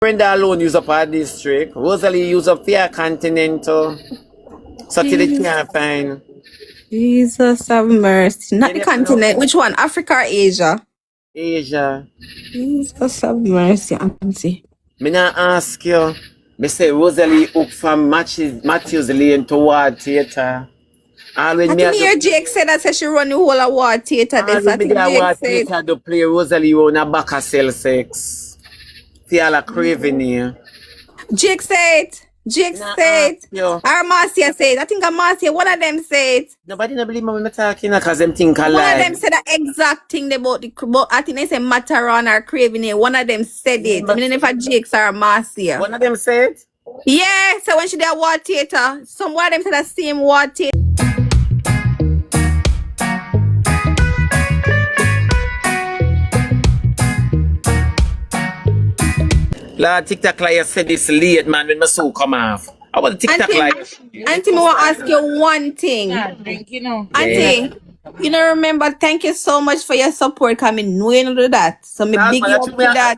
Brenda alone use up our district. Rosalie use up their continental. So till they can't find. Jesus have mercy. Not You the never know. continent. Which one? Africa or Asia? Asia. Jesus have mercy, auntie. Me not ask you. Me say Rosalie hook from Matthews Lane toward theatre. Always I me think a me hear do, Jake say that she run the whole of war theater. This I always me think there Jake watch said. theatre to play Rosalie on a back of cell sex. See all a craving here. Jake said. Jake Nah, said. you. Or Marcia said. I think Marcia, one of them said. Nobody no believe me when me talking because them think I One of lie. them said the exact thing about the about, I think they say Mataron or Craving it. One of them said it. I mean if Jake's or Marcia. One of them said, Yeah, so when she did a war theater, some one of them said the same war theater. Lord TikTok liar said this late man when my soul come off. I want the TikTok liar. Auntie, me want to ask you one thing. Auntie, you know, remember, thank you so much for your support coming. No, you know do that. So me Nah, big man, you that's up me, for that.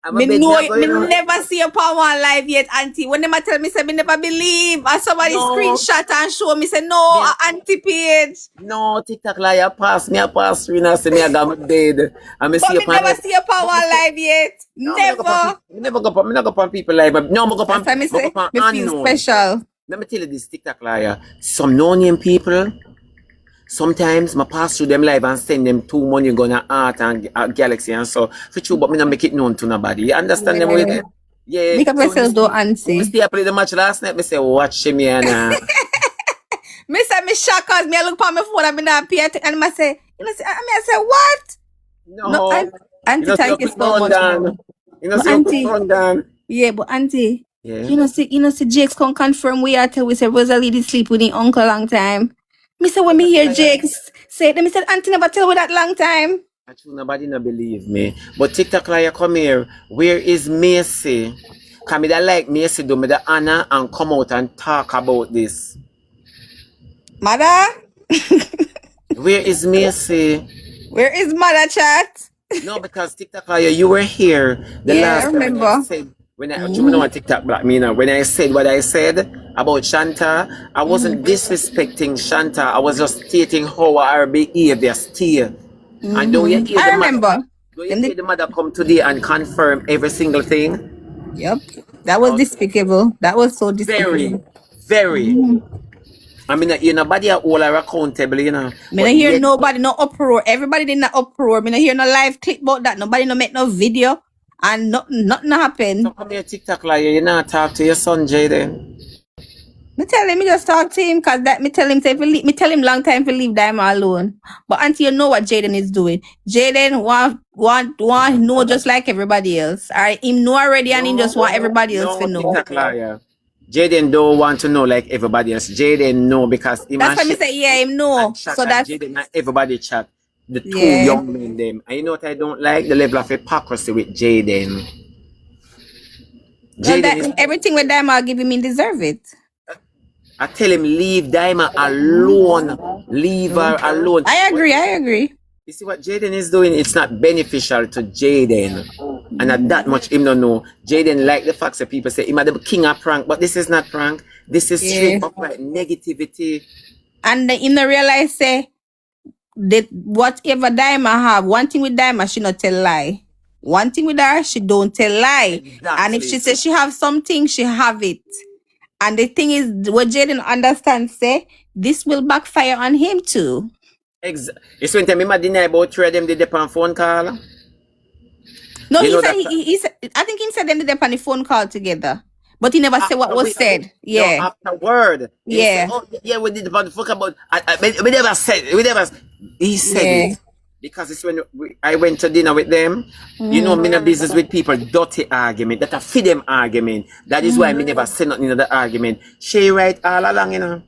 I'm a Me bit know nervous, me you know. never see a power one live yet, Auntie. When them a tell me say me never believe, or somebody No. screenshot and show me say no, Yeah. Auntie page. No, TikTok liar pass me a pass through and say me I got my dead. And me But see me upon never see a power live yet. No, Never. me never go upon people like but no, me go upon That's why me say upon me feel unknown. special. Let me tell you this TikTok liar. Some no-name people, sometimes I pass through them live and send them too money gonna art and galaxy and so for true, but me not make it known to nobody. You understand them with it? Yeah. Make up yourself though, I Auntie. stay play the match last night. Me say watch me and Me say me shock cause me I look on my phone and me not pay attention and I say, you know, I say what? no. Auntie, You know, thank you see so much. down. You know, But see Auntie, run down. yeah, but Auntie, Yeah. you know, see Jake's can confirm we are till we say Rosalie did sleep with his uncle long time. Me say when me hear Jake's say them, me said Auntie never tell we that long time. Actually, nobody no believe me. But TikTok liar come here. Where is Macy? Cause me that like Macy do me the honor and come out and talk about this. Mother, Where is Macy? where is mother chat? No, because TikTok liar, you were here the Yeah, I last time remember. I said when you know what TikTok black me now. When I said what I said about Shanta, I wasn't disrespecting Shanta. I was just stating how her behavior still. And don't you hear I the mother? remember. Don't you hear the mother come today and confirm every single thing? Yep. That was despicable. That was so despicable. Very. I mean, you nobody are all are accountable, you know. Me not hear nobody no uproar. Everybody in the uproar. Me not hear no live clip about that. Nobody no make no video. And nothing happened. So come here, TikTok liar, you not talk to your son, Jaden. Me tell him, me just talk to him because that me tell him me tell him long time to leave Diamond alone. But until you know what Jaden is doing. Jaden want know just like everybody else. Alright, him know already and he just want everybody else to know. TikTok liar. Jaden don't want to know like everybody else. Jaden know because him That's and why me say yeah, him know. chat So and that's Jaden and everybody chat. The two Yeah. young men them. And you know what I don't like? The level of hypocrisy with Jaden. well, Jaden is everything with Diamond give him, he deserve it. I tell him leave Diamond alone. Leave her alone. I agree. You see what Jaden is doing? It's not beneficial to Jaden. And at that much him don't know. Jaden like the facts that people say, him are the king of prank, but this is not prank. This is straight up like negativity. And him not realize say that whatever Diamond have, one thing with Diamond, she not tell lie. One thing with her, she don't tell lie. And if she says she have something, she have it. And the thing is, what Jaden understands, say, this will backfire on him too. You see when tell me I deny about three of them did on phone call? No, You know he said, I think he said them did on the phone call together. But he never said what was said. Yeah. No, afterward. Yeah. Said, oh, yeah, we did about the fuck about we never said he said it. Because it's when I went to dinner with them, you know, me no business with people, dirty argument, that a feed them argument. That is why me never say nothing in the argument. She right all along, you know.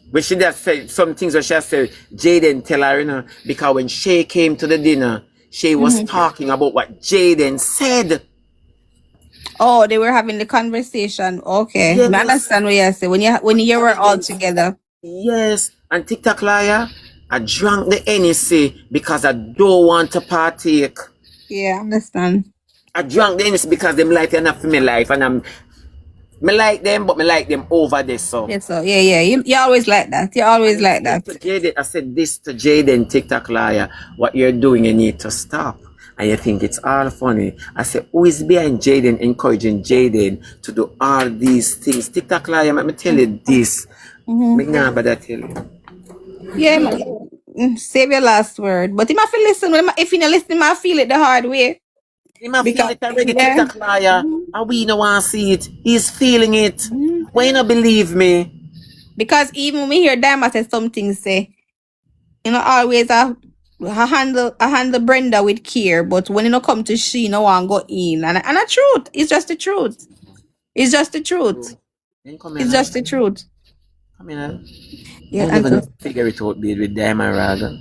But she just said some things where she said, Jaden tell her, you know, because when she came to the dinner, she was talking about what Jaden said. Oh, they were having the conversation. Okay. Yes. I understand what you say. When you were all together. Yes. And TikTok liar, I drank the NEC because I don't want to partake. Yeah, I understand. I drank them because them like enough for me life, and me like them, but me like them over this. So Yes, so yeah. You always like that. You always and like that. to Jaden, I said this to Jaden, TikTok liar. What you're doing, you need to stop. And you think it's all funny. I said, who is behind Jaden, encouraging Jaden to do all these things? TikTok liar, let me tell you this. Me nah bother tell you. Yeah, save your last word. But if I feel listen, if you not listen, I feel it the hard way. He might feel Because it already, yeah. TikTok liar. And we don't want to see it. He's feeling it. Why you not believe me? Because even when we hear Diamond say something, say, you know, always I handle Brenda with care, but when you know come to she, no one go in. And the truth, it's just the truth. It's just the truth. Then come It's here. just the truth. Come here. Yeah, I never figure it out, babe, with Diamond Raga.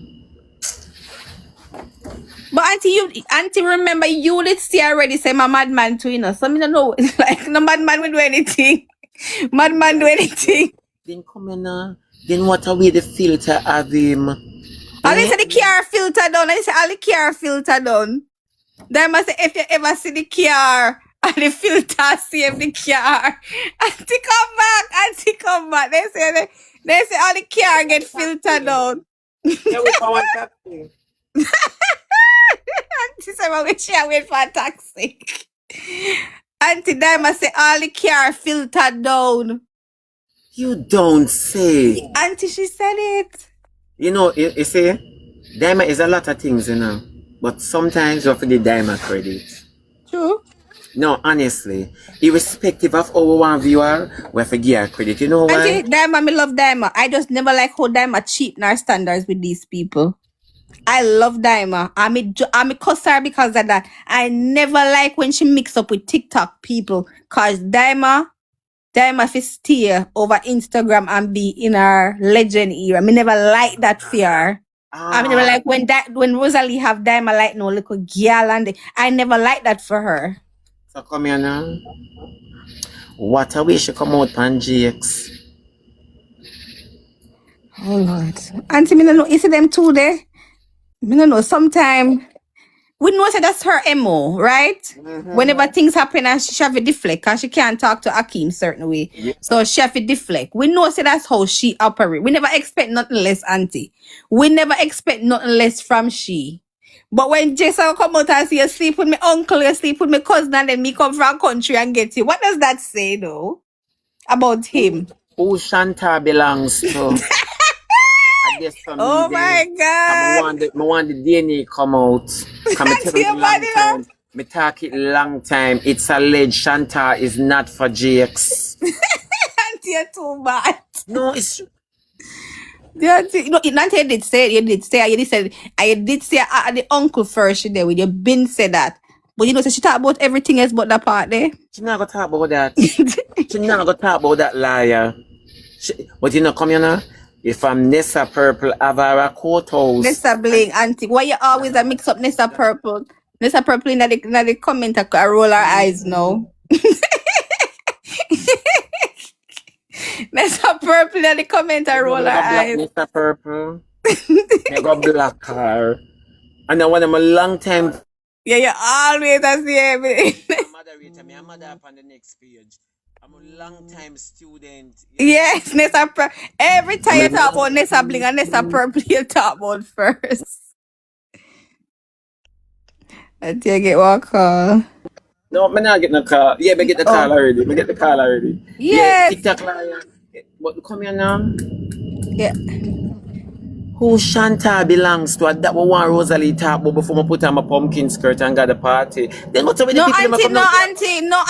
But auntie, remember you did see already say my madman too, you know. So I don't know, like no madman will do anything. Madman do anything. Then come here now. Then what are we the filter of him? All they say the car filter down. I say all the car filter down. Then I say if you ever see the car and the filter save the car. Auntie come back. They say all the car get filtered down. Yeah, we found taxi. Auntie say well, we shall wait for a taxi. Auntie Dima say all the car filtered down. You don't say. Auntie, she said it. You know, you see, Diamond is a lot of things, you know. But sometimes you have to give Diamond credit. True. No, honestly, irrespective of how one viewer, we have to give her credit. You know why? Auntie, Dima, me love Dima. I just never like how Dima cheap in our standards with these people. I love Dima. I'm a cuss her because of that. I never like when she mix up with TikTok people. Cause Dima fi stay over Instagram and be in our legend era. Me never like that fear. I never like when Rosealee have Dima like no little girl and I never like that for her. So come here now. What a way she come out on GX. Oh Lord. Auntie, me no know. You see them two there? Me no know. Sometime we know say that's her MO, right? Whenever things happen and she have a deflect, because she can't talk to Akeem certain way. Yeah. So she have a deflect. We know say that's how she operate. We never expect nothing less, auntie. We never expect nothing less from she. But when Jason come out and say you sleep with my uncle, you sleep with my cousin, and then me come from country and get you. What does that say though? About him? Who Shanta belongs to? I guess for me, Oh my God. I want the DNA come out. Come tell me long time. Me talk it long time. It's alleged Shanta is not for GX. Auntie, you're too bad. No, it's Yeah, Auntie did say you did say the uncle first. She did with you been said that, but you know, so she talk about everything else but that part there. she not gonna talk about that. She not gonna talk about that liar. But you know, come here now. If I'm Nessa Purple, Avara Courthouse. Nessa Bling, auntie. Why you always a mix up Nessa Purple? Nessa Purple in the comment I roll her eyes now. Nessa Purple in the comment I roll her eyes. Nessa Purple. I got black her. And I want them a long time. Yeah, you always a see everything. I'm mother up on the next page. I'm a long time student. Yes, Nessa Purple. Every time you talk about Nessa Bling and Nessa Purple, you talk about first. Until you get one call. No, I'm not getting a call. Yeah, I get the call already. I get the call already. Yes. Yeah, TikTok liar. But come here now. Yeah. Who Shanta belongs to? That we want Rosealee talk about before I put on my pumpkin skirt and got the party. Then what's up with the people? No,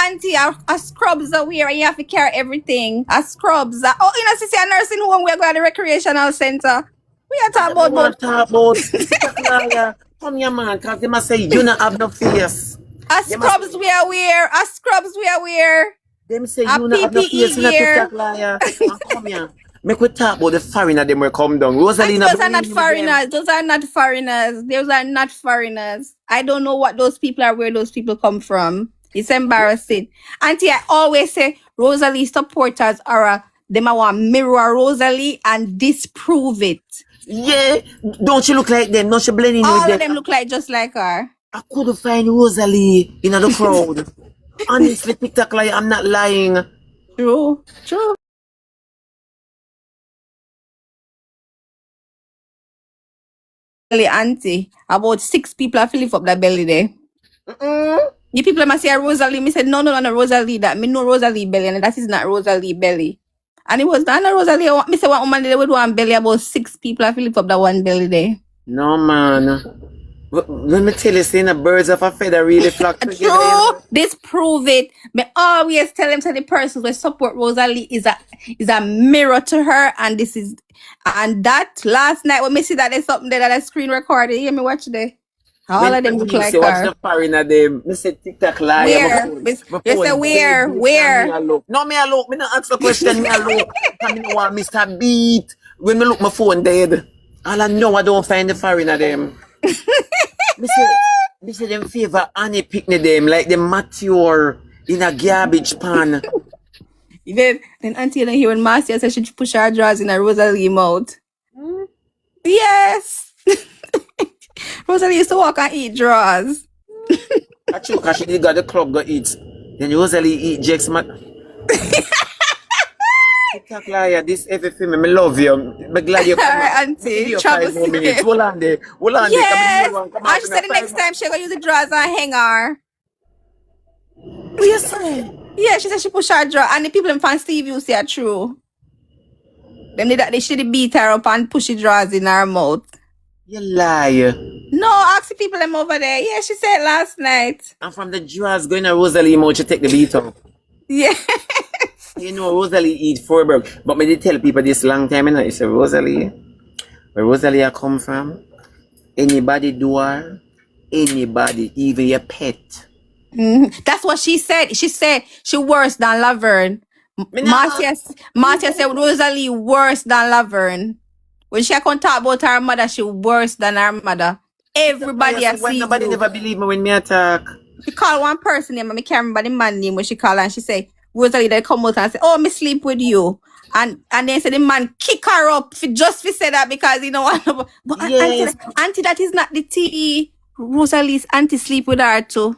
auntie. A scrubs are wear and you have to carry everything. A scrubs. You know, see a nursing home, we're going to the recreational center. We are talking about TikTok liar. Come here, man, because they must say you not have no face. A scrubs we are wear. A scrubs we are wear. Them say you not have no face in a TikTok liar. Come here. Make we talk about the foreigner them will come down. Rosealee, those are not foreigners. Those are not foreigners. Those are not foreigners. I don't know what those people are, where those people come from. It's embarrassing. Auntie, I always say Rosealee supporters are them I want mirror Rosealee and disprove it. Yeah. Don't you look like them? Don't you blend in with them? All of them look like just like her. I couldn't find Rosalee in the crowd. Honestly, TikTok lie, I'm not lying. True. True. Belly auntie. About 6 people have lift up that belly there. The people must say Rosalee. Me said no, Rosalee. That me know Rosalee belly, and that is not Rosalee belly. And it was not Rosalee. Me say one woman there with one belly. About 6 people have lift up that one belly there. No man. Let me tell you, seeing the birds of a feather really flock together. True. This prove it. Me always tell them to the persons who support Rosalee is a mirror to her, and this is and that last night when me see that there's something there that I screen recorded. You hear me watch there? All of them look like watch her. the foreigner them. Me say TikTok lie. Where? You say where? No, me a look. Me not ask the question. Me a look. I me want Mr. Beat. When me look, my phone dead. All I know, I don't find the foreigner them. Me say them favor Annie picnic them like them mature in a garbage pan. Then auntie and hear when Marcia said she push her drawers in a Rosalee mouth. Yes. Rosalee used to walk and eat drawers. That's true, because she did got the club go eat. Then Rosalee eat Jake's mat. TikTok liar, this everything, me love you. I'm glad you come. Alright, auntie. Trouble minutes. Hold on there. Yes. And she said the next time she gonna use the drawers and hang her. What you say? Yeah, she said she push her drawer, and the people in fan Steve you say are true. Them they should beat her up and push the drawers in her mouth. You lie. No, ask the people them over there. Yeah, she said last night. And from the drawers going to Rosalee mouth, she take the beat up. Yeah. You know, Rosalee eat 4 burgers. But me did tell people this long time, you know, it's a Rosalee. Where Rosalee I come from, anybody do her, anybody, even your pet. That's what she said. She said she worse than Laverne. Marcia said Rosalee worse than Laverne. When she can talk about her mother, she worse than her mother. Everybody has seen nobody never believe me when me attack. She called one person name, and I can't remember the man name when she called, and she say Rosalee they come out and say, "Oh, me sleep with you," and then say the man kick her up just to say that because you know what. But Yes. auntie, that is not the tea. Rosalee's auntie sleep with her too.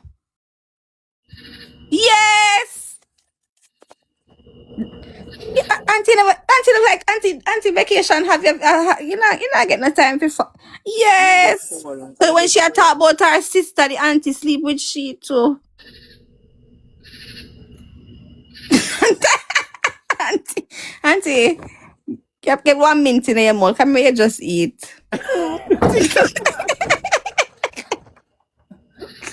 Yes. Yeah, auntie vacation have you not get no time for yes. So when she a talk about her sister, the auntie sleep with she too. auntie, get 1 minute in your mouth. Come here, just eat.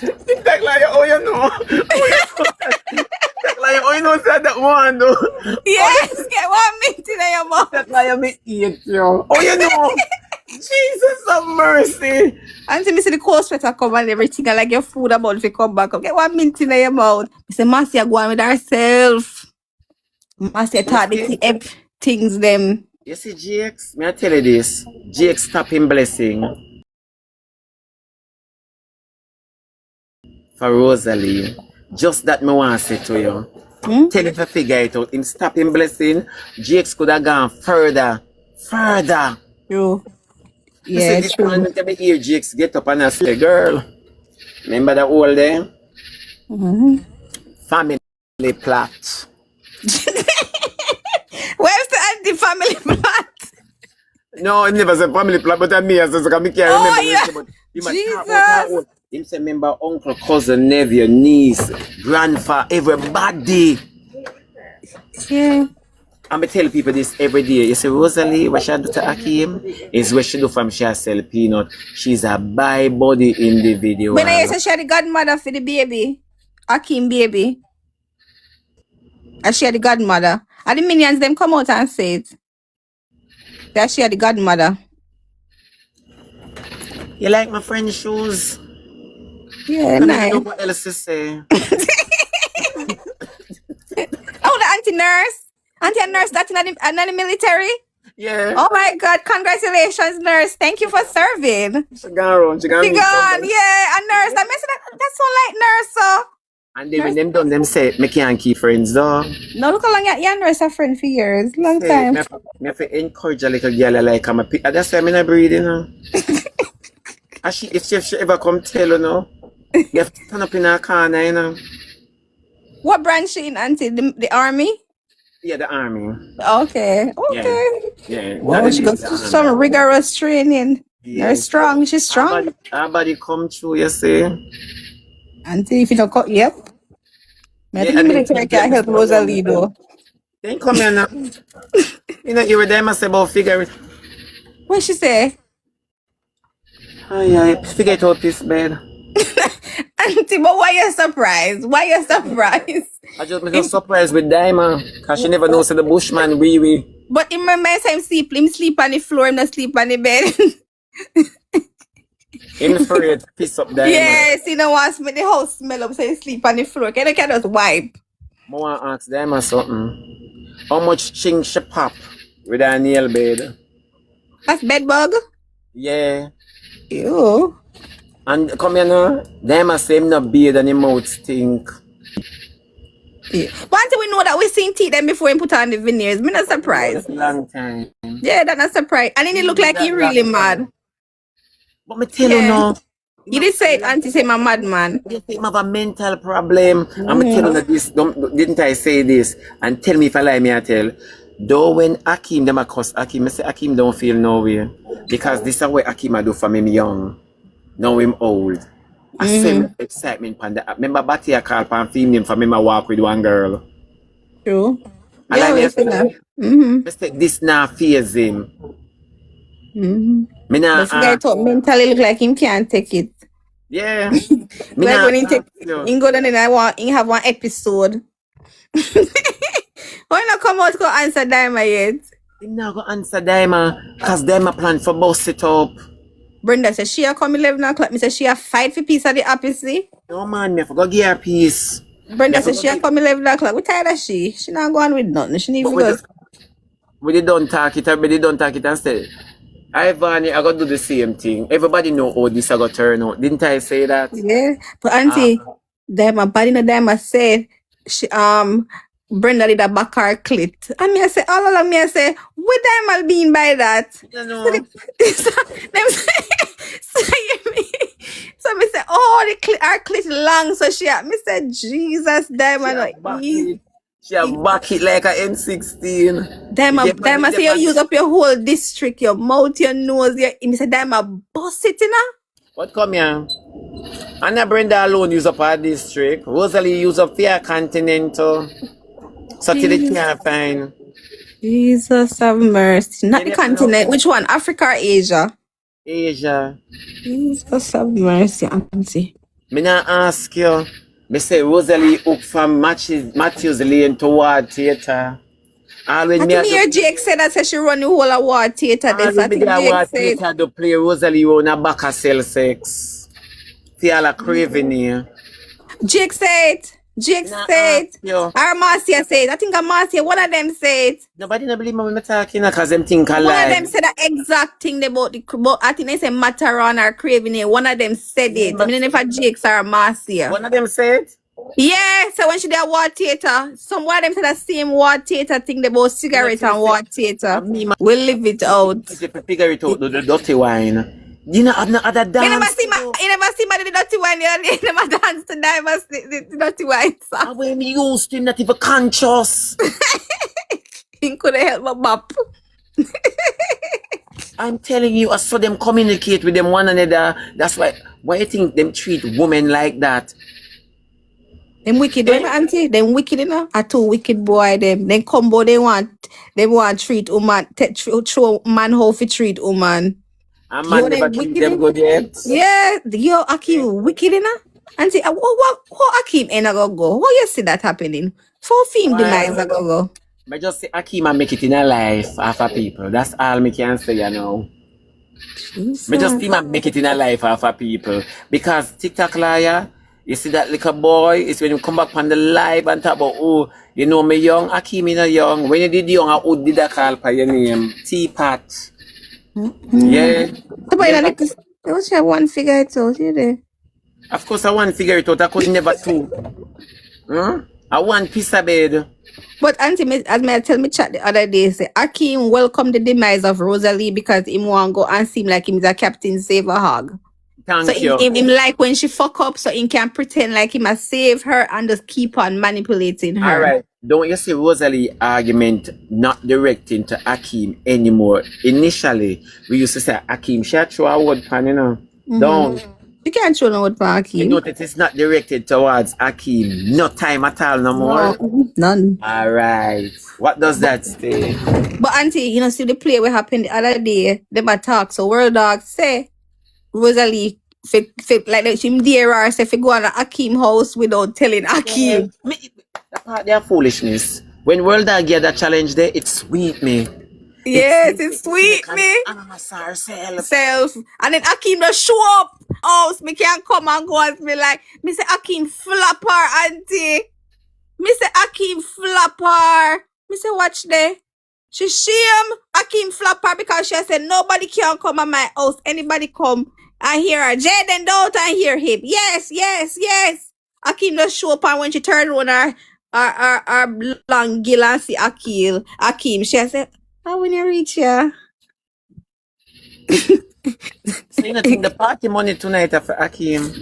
TikTok liar, oh you know. TikTok liar, oh you know said that one though. Yes, get 1 minute in your mouth. TikTok liar me eat you. Oh you know. Jesus have mercy. Auntie, me see the cold sweater come and everything. I like your food about if you come back up. Get 1 minute in your mouth. I say, Marcia go on with herself. Marcia thought the things them. You see, Jakes, may I tell you this? Jakes stop him blessing for Rosalee. Just that me want to say to you. Tell him to figure it out. Him stop him blessing. Jakes could have gone further. True. Yeah, this one to me hear Jakes get up and I say, girl, remember that old day? Family plot. Where's the anti-family plot? No, he never said family plot, but I me as I can't remember. Yeah. Jesus. Him say remember uncle, cousin, nephew, niece, grandfather, everybody. Yeah. I'm tell people this every day. You say Rosalee, what she do to Akeem is what she do from she sell peanut. She's a by body individual. When I say she the godmother for the baby, Akeem baby. And she the godmother. And the minions them come out and say it. That she the godmother. You like my friend's shoes? Yeah, I nice. don't know what else to say. Oh, the auntie nurse. Auntie and nurse that's in the military? Yeah. Oh my God, congratulations, nurse. Thank you for serving. She gone. She gone, yeah. And nurse, I mess that's so like nurse, so. And then when them done, them say, me can't keep friends though. No, look how long your nurse a friend for years. Long time. Me have to encourage a little girl like I'm a that's why I'm not breathing, you know. And if she ever come tell you, know, You have to turn up in a corner, you know. What branch she in, Auntie? The army? Yeah, the army. Okay. Yeah. Okay. Yeah. Well, she goes through some rigorous training. They're Yes. strong. She's strong. Our body come through, you see. Auntie, if you don't cut, yep. I think Yeah, the I mean, military can help Rosealee though. then come here now. You know, you were there, must say about figure it. What she say? Oh, yeah, figure it out this bed. Auntie, but why you surprised? Why you surprised? I just surprised with Diamond, because she never knows the bushman wee. But in my mind, him sleep on the floor, him not sleep on the bed. In the afraid piss up Diamond. Yes, you know what? The house smell up, so you sleep on the floor. Can I just wipe? I want to ask Diamond something. How much ching she pop with her nail bed? That's bed bug? Yeah. Ew. And come here now, Diamond say him not beard and him mouth stink. Yeah. But until we know that we seen teeth them before he put on the veneers, me not surprised. Long time. Yeah, that's not surprised. And then it look like he really mad. But me tell you now. You did say it, Auntie, say my madman. You think I have a mental problem. I'm telling you this. Didn't I say this? And tell me if I lie, me I tell. Though when Akim them a cuss Akim, I say Akim don't feel no way. Because this is what Akim I do for him young. Now him old. I say excitement pan that. Remember Batty I call pan film him for me walk with one girl. True. I Yeah, like we see that. I say this now fears him. Me now But guy thought mentally look like him can't take it. yeah. Like when he go down and he have one episode. Why not come out go answer Diamond yet? Him not go answer Diamond because Diamond plan for bust it up. Brenda said she a come 11 o'clock. Me say she a fight for piece of the opposite. No man, me forgot give her peace. Brenda said she a come 11 o'clock. We tired of she. She not going with nothing. She need to go. We don't talk it, everybody don't talk it and say, Ivani, I gotta do the same thing. Everybody know how this I got turn out. Didn't I say that? Yeah. But Auntie, Diamond body no Diamond said she Brenda did a back her clit. And me I say all along me I say, what Diamond being by that? You know. So me say, oh, her clit long. So me said, Jesus, Diamond. She have back it like a M16. Diamond say you use up your whole district, your mouth, your nose, me say Diamond bust it, you know? What come here? Anna Brenda alone use up her district. Rosealee use up their continental. So till they can't find. Jesus have mercy. Not the continent. Which one? Africa or Asia? Asia. Jesus have mercy, Auntie. Me not ask you. Me say Rosealee hook from Matthews Lane toward theatre. Always me hear Jake say that she run the whole of war theatre. I think Jake said to play Rosealee on a back of cell sex. See all a craving here. Jake said. Jake said. Or Marcia said. I think Marcia, one of them said. Nobody no believe me when I'm talking because them think I lie. One of them said the exact thing about I think they say Mataron or Craving here. One of them said it. I mean if a Jake or Marcia. One of them said? Yeah, so when she did war theatre, some of them said the same war theatre thing about cigarette and war theatre. We'll leave it out. Figure it out, the dirty wine. You know, have no other dance. You never see me the dirty wine. You never dance to the dirty wine song. When you used to, not even conscious. He couldn't help my bop. I'm telling you, I saw them communicate with them one another. That's why you think them treat women like that? Them wicked, them auntie. Them wicked, you know. A two wicked boy. Them combo. They want treat woman. Show man how to treat woman. A man never treat them good yet. Yeah, yo, Akim wicked, you know. Auntie, how Akim ain't go? How you see that happening? For film demise a go. I just say Akim and make it in a life after people. That's all me can say, you know. Me just see man make it in a life after people. Because TikTok Lawyer, you see that little boy, it's when you come back on the live and talk about, oh, you know me young, Akim is not young. When you did young, who did I call by your name? Teapot. Yeah. They was have one figure it out, you there? Of course, I want to figure it out. I could never two. I want piece of bed. But Auntie, as me tell me chat the other day, say Akim welcome the demise of Rosealee because him want go and seem like him is a Captain Save a Hog. Thank So you. him like when she fuck up, so he can pretend like he must save her and just keep on manipulating her. All right. Don't you see Rosalie argument not directing to Akeem anymore? Initially, we used to say Akeem, she had throw a word pan, you know. Don't. You can't show no word for You Akeem. notice it's not directed towards Akeem. No time at all no more. No, none. All right. What does that say? But auntie, you know, see the play what happened the other day, them attack. So World Dog say Rosalie like she dare her say if you go on a Akeem house without telling Akeem. That part their foolishness. When World Dog get that challenge there, it sweet me. Yes, it's sweet me. Self. And then Akeem just show up. Oh, so me can't come and go and be like, me say Akeem flapper, auntie. Me say Akeem flapper. Me say watch there. She shame Akeem flapper because she said nobody can come at my house. Anybody come, I hear her. Jaden don't I hear him. Yes. Akeem just show up and when she turned on her long gill and see Akeem, she said, how when you reach here? So you know, think the party money tonight for Akeem.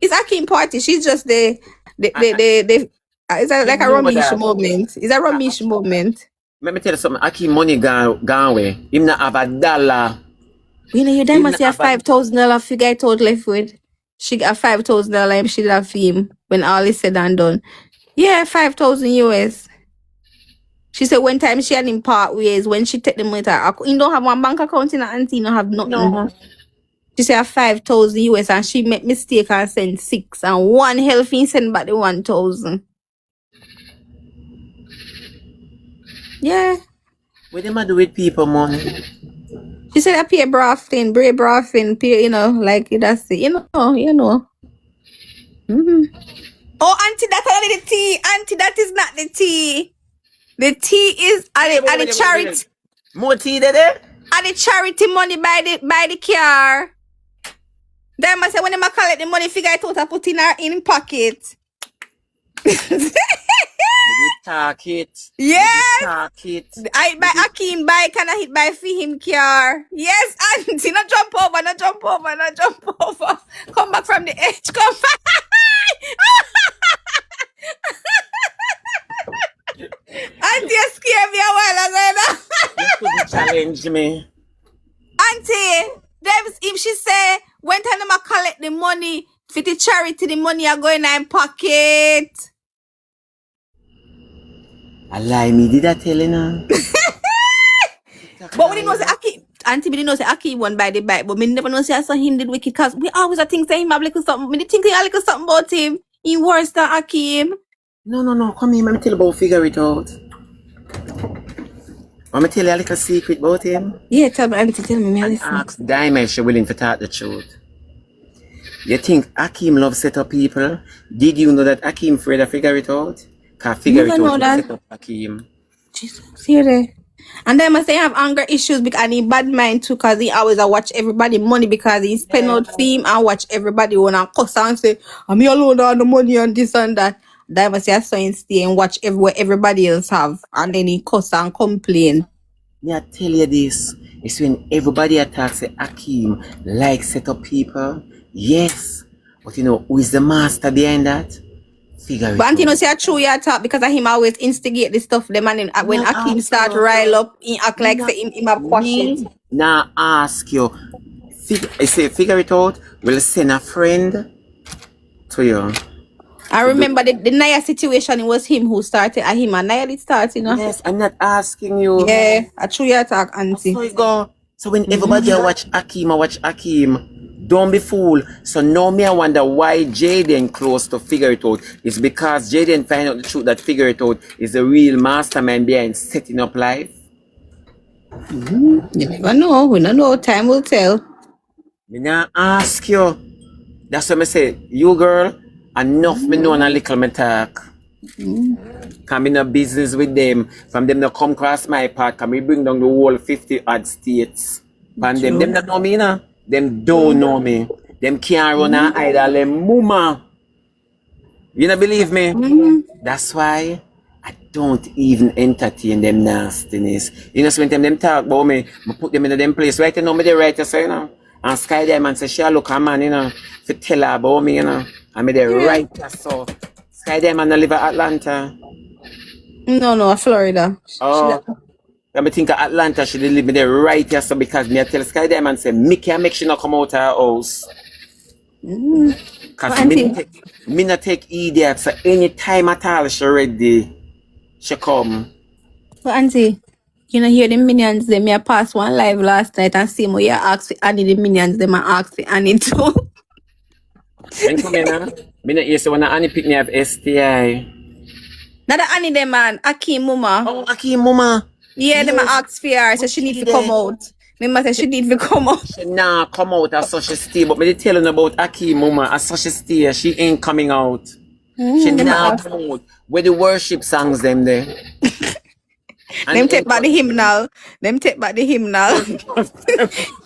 It's Akeem party. She's just the it's like a Ramesh moment. It's a Ramesh moment. Let me tell you something. Akeem money gone away. Him not have $1. You know, your dad must have $5,000 figure I told left with. She got $5,000 and she did have him when all is said and done. Yeah, 5,000 US. She said one time she had him part ways when she take the money to her. You don't have one bank account in her auntie, you don't have nothing. No. She said 5,000 US and she made mistake and send 6 and one healthy send back the 1,000. Yeah. What am I do with people money? She said I pay Brafin, pay, you know, like that's it. You know. Mm-hmm. Oh, auntie, that's only the tea. Auntie, that is not the tea. The tea is at the charity. More tea there? At the charity money by the car. Then I say when I collect the money, figure it out, I put in her in pocket. Talk it. Yes. Talk it. I buy Akeem bike and I hit by for him car. Yes, auntie, not jump over. Come back from the edge. Come back. Auntie, you scared me a while ago. You couldn't challenge me. Auntie, if she say when time I collect the money for the charity, the money are going in my pocket. I lie me, did I tell you now? But when you know say Akeem, auntie, me didn't know say Akeem won by the bike, but me never know say I saw him did wicked because we always think say him have little something. Me think a little something about him. He worse than Akeem. No. Come here, let me tell you about figure it out. Want me tell you a little secret about him? Yeah, tell me, auntie, tell me. And ask Diamond if she's willing to talk the truth. You think Akeem loves set up people? Did you know that Akeem afraid to figure it out? Can't figure it out to set up Akeem. Jesus, hear that? And then I say I have anger issues because he bad mind too because he always watch everybody money because he spend out theme and watch everybody on and cuss and say, I'm alone on the money and this and that. Then I say I saw him stay and watch everywhere everybody else have and then he cuss and complain. Me I tell you this, it's when everybody attacks Akeem like set up people. Yes. But you know who is the master behind that? Figure but it you know, out. say I true your talk because of him always instigate this stuff. Them and when Akeem start rile up, he act like say him have questions. Now ask you. I say figure it out. We'll send a friend to you. I remember the Naya situation. It was him who started. Him and Naya did start, you know. Yes, I'm not asking you. Yeah, I true your talk, auntie. So you go. So when everybody watch Akeem, don't be fooled. So now me I wonder why Jaden close to figure it out. It's because Jaden find out the truth that figure it out is the real mastermind behind setting up life. You never know. We don't know. Time will tell. Me now ask you. That's what I say. You girl, enough me know and a little me talk. Come in a business with them. From them to come cross my path. Can we bring down the whole 50 odd states. From them don't know me, you know. Them don't know me. Them can't run an idol. Them mama. You don't believe me? That's why I don't even entertain them nastiness. You know, so when them talk about me, I put them in them place. Right now, me they right, you say, you know. And Sky Diamond said she look a man, you know, to tell her about me, you know. I made it right there, so Sky Diamond live at Atlanta. No, Florida. Oh. I think at Atlanta she did live me there right here, so because me I tell Sky Diamond say me can make she not come out of her house. Cause me not take idiot, so any time at all she ready, she come. But auntie, you know hear the minions them me I passed one live last night and see me you ask for Annie the minions them I ask for Annie too. When come in, me not hear so when Annie pick me have STI. Not the Annie them man, Akeem mama. Oh, Akeem mama. Yeah, them I ask for her, so she need to come out. Remember say she need to come out. She nah come out as such a stay, but me they telling about Akeem mama as such a stay, she ain't coming out. She nah come out. Where the worship songs them there. Them take back the hymnal.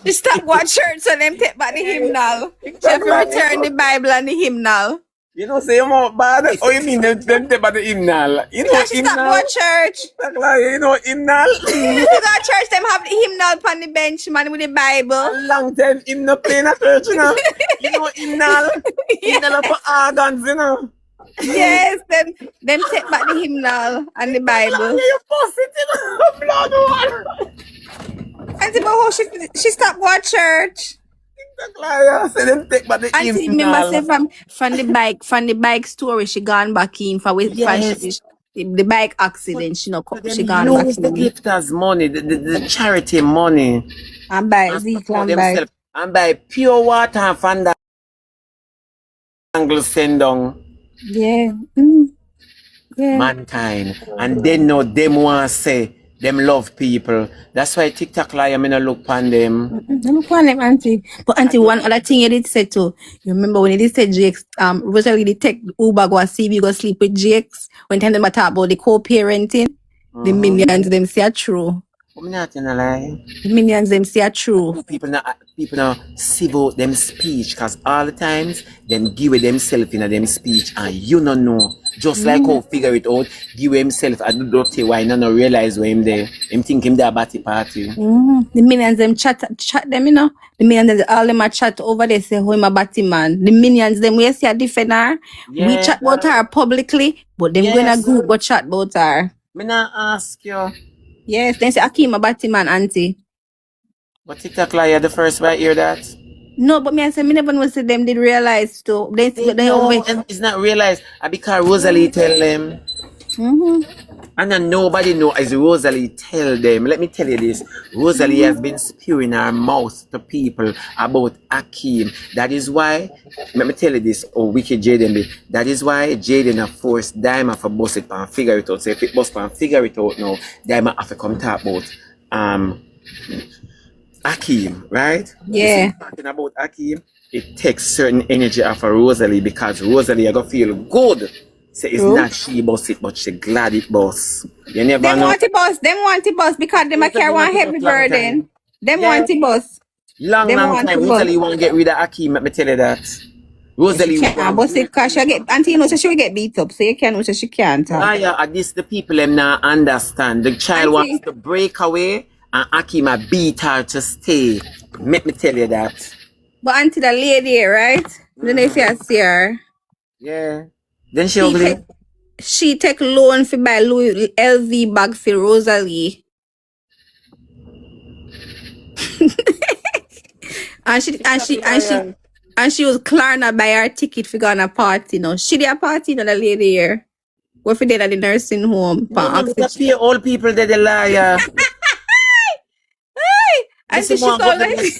She stop watch church, so them take back the hymnal. She have to return the Bible and the hymnal. You know, say you're more bad. Oh, you mean them take back the hymnal? You know, she stop watch church. You know, hymnal. You go to church, them have the hymnal on the bench, man, with the Bible. A long time hymnal playing at church, you know. You know, hymnal. Hymnal for organs, you know. Yes, them take back the hymnal and the Bible. You post it in the blood water. And see, but how she stopped watch church. Say them take back the hymnal. And remember, say from the bike story, she gone back in for the bike accident. She gone back in. The gifters' money, the charity money. And buy Zeke and buy pure water and find that angle send down. Yeah. Yeah. Mankind. And they know them want to say them love people. That's why TikTok liar me no look upon them. I look upon them, auntie. But auntie, one other thing you did say too. You remember when you did say Jake's Rosealee did take Uber go see you go sleep with Jake's when time them talk about the co-parenting, the minions them say are true. I'm not gonna lie. The minions them say are true. People now sieve out them speech because all the times them give it themselves in them speech and you don't know. Just like how figure it out, give himself a dirty why no realize where him there. Him think him there batty party. The minions them chat them, you know. The minions all them a chat over there say how him a batty man. The minions them we see a defend her. Yeah. We chat about her publicly, but them gonna go chat about her. Me not ask you. Yes, then say Akeem a batty man, auntie. But TikTok liar the first way I hear that. No, but me I say me never know say them did realize too. They it's not realized because Rosealee tell them. And then nobody know as Rosealee tell them. Let me tell you this. Rosealee has been spewing her mouth to people about Akeem. That is why, let me tell you this, wicked Jaden be. That is why Jaden have forced Diamond for bust it and figure it out. So if it bust and figure it out now, Diamond have to come talk about Akeem, right? Yeah. Talking about Akeem, it takes certain energy off of Rosealee because Rosealee are gonna feel good. Say it's not she boss it, but she glad it boss. You never know. Them want the boss because them carry one heavy burden. Them want the boss. Long time. Rosealee want to get rid of Akeem, let me tell you that. Rosealee can't boss it because she get auntie you know so she will get beat up. So you can't know so she can't. At this the people them now understand. The child wants to break away and Akeem a beat her to stay. Let me tell you that. But auntie the lady, right? Then if you see her. Yeah. Then she take loan for buy Louis LV bag for Rosealee. and she was Klarna buy her ticket for going to party. No, she did a party, no, the lady here. What if they at the nursing home? Pay all people that they liar. And she told me,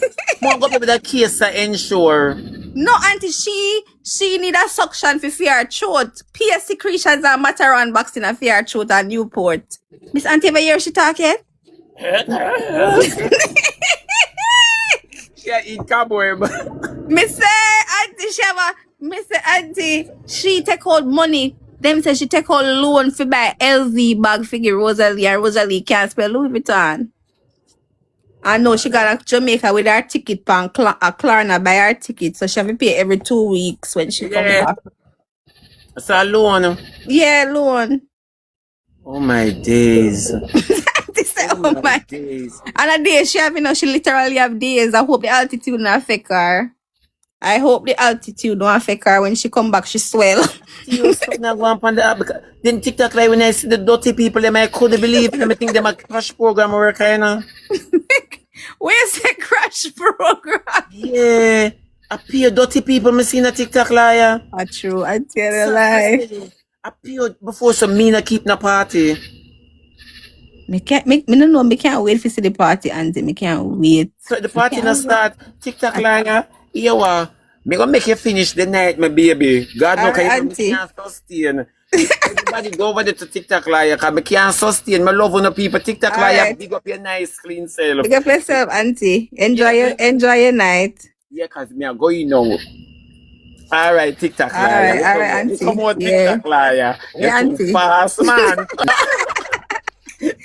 more go with that case to ensure. No, auntie, she need a suction for her throat. Peer secretions and Mataran box in a for her throat at Newport. Miss Auntie, ever hear she talking? She eat cowboy. Miss Auntie, she take out money. Them say she take out loan for buy LV bag for Rosealee and Rosealee can't spell Louis Vuitton. I know she got a Jamaica with her ticket pan a Klarna buy her ticket, so she have to pay every 2 weeks when she come back. So a loan? Yeah, loan. Oh my days. Oh my. days. And a day she have, she literally have days. I hope the altitude not affect her. I hope the altitude don't affect her. When she come back, she swell. You so now go on the app because then TikTok like when I see the dirty people, them I couldn't believe them. I think them a crash program work, you know. Where's the crash program? Yeah. Appear dirty people me seen a TikTok liar. True, I tell you a lie. Appear before some mean keep na party. Me no know, me can't wait to see the party, auntie. Me can't wait. So the party na start. TikTok liar. Here wa. Me gonna make you finish the night, my baby. God knows I can't sustain. Everybody go over there to TikTok liar, cause I can't sustain. My love on the people. TikTok liar, big up your nice clean self. Big up yourself, auntie. Enjoy your night. Yeah, cause me are going now. Alright, TikTok liar. Alright, auntie. Come on, TikTok liar. You're Yeah, too auntie. fast, man.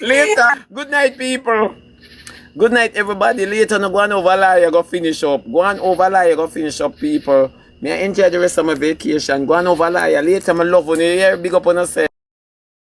Later. Good night, people. Good night, everybody. Later, no go on over liar, go finish up. Go on over liar, go finish up, people. May I enjoy the rest of my vacation. Go on over liar. Later, my love on you here. Big up on yourself.